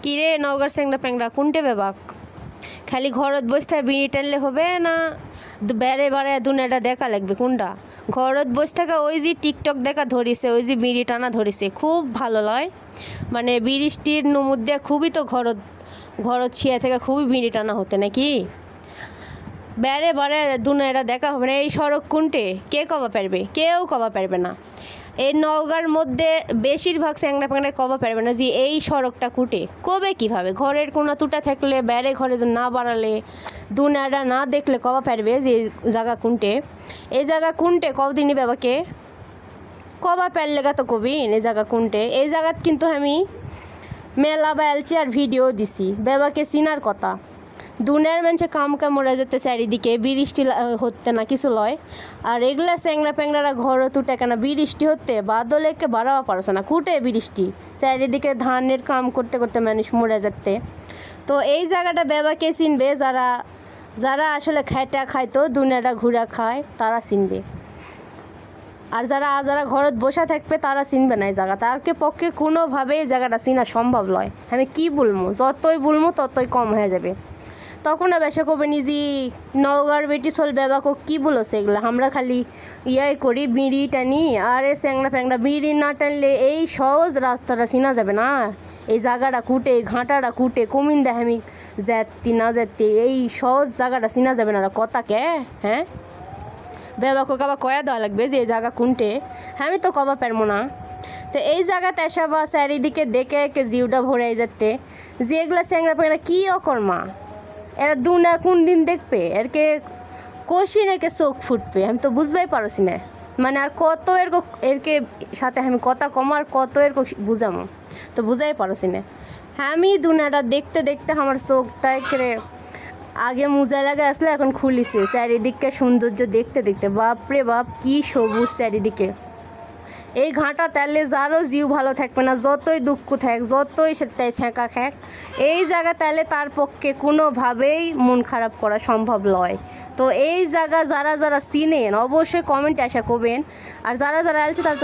কিরে নওগাঁর স্যাংরা প্যাংরা কোনটে বেবাক খালি ঘরত বসে থাকে বিড়ি টানলে হবে না বেড়ে বাড়ে দুনিয়াটা দেখা লাগবে কোনটা ঘরত বসে থাকা ওই যে টিকটক দেখা ধরিছে ওই যে বিড়ি টানা ধরিছে খুব ভালো লয় মানে বৃষ্টির মধ্যে খুবই তো ঘরত ছিয়া থেকে খুবই বিড়ি টানা হতে নাকি বেড়ে বাড়ে দুনিয়াটা দেখা হবে না এই সড়ক কোনটে কে কবা পারবে কেউ কবা পারবে না এই নওগাঁর মধ্যে বেশিরভাগ স্যাংরা প্যাংরা কবা পারবে না যে এই সড়কটা কুটে কবে কীভাবে ঘরের কোনা তুটা থাকলে বেড়ে ঘরে না বাড়ালে দুনিয়াটা না দেখলে কবা পারবে যে এই জায়গা কোনটে এই জায়গা কোনটে কদিনই বাবাকে কবা পারলে গা তো কবিন এই জায়গা কোনটে এই জায়গাত কিন্তু আমি মেলা বেলছি আর ভিডিও দিছি বাবাকে চিনার কথা দুনিয়ার মানুষে কাম মরে যেতে চারিদিকে বৃষ্টি হতে না কিছু লয় আর এগুলা স্যাংরা প্যাংরারা ঘর তুটে কেন বৃষ্টি হতে বাদলেকে বাড়াওয়া পারছে না কুটে বৃষ্টি চারিদিকে ধানের কাম করতে করতে মানুষ মরে যেতে তো এই জায়গাটা বাবাকে চিনবে যারা আসলে খাইটা খাইতো দুনিয়াটা ঘুরা খায় তারা চিনবে আর যারা ঘরত বসে থাকবে তারা চিনবে না এই জায়গা তারকে পক্ষে কোনোভাবেই এই জায়গাটা চিনা সম্ভব নয় আমি কি বলবো যতই বলবো ততই কম হয়ে যাবে তখন বেশা করবে নিজে নওগাঁর বেটি চল বেবাকে কী বলছে এগুলো আমরা খালি ইয়াই করি বিড়ি টানি আর এ স্যাংরা প্যাংরা বিড়ি না টানলে এই সহজ রাস্তাটা চিনা যাবে না এই জায়গাটা কুটে ঘাটাটা কুটে কমিন দেয় আমি যাত্তি না যাত্তি এই সহজ জায়গাটা চিনা যাবে না কথা কে হ্যাঁ বেবাকে কবা কয়া দেওয়া লাগবে যে এই জায়গা কোনটে আমি তো কবা পারবো না তো এই জায়গাতে এসা বা চারিদিকে দেখে একে জিউটা ভরে যেতে যে এগুলা স্যাংরা প্যাংরা কী অকর্মা এরা দুনা কোন দিন দেখবে এরকে কষিন এরকে চোখ ফুটবে আমি তো বুঝতেই পারছি না মানে আর কত এরকে সাথে আমি কথা কম আর কত এরকম বুঝামো তো বুঝাই পারছি না আমি দুনাটা দেখতে দেখতে আমার চোখটা একেবারে আগে মুজা লাগে আসলে এখন খুলিছে চারিদিকে সৌন্দর্য দেখতে দেখতে বাপরে বাপ কি সবুজ চারিদিকে এই ঘাটা তেলে যারও জিউ ভালো থাকবে না যতই দুঃখ থাক যতই তাই ছ্যাঁকা খাক এই জায়গা তাহলে তার পক্ষে কোনোভাবেই মন খারাপ করা সম্ভব নয় তো এই জায়গা যারা চিনেন অবশ্যই কমেন্টে আসা করবেন আর যারা আসছে তারা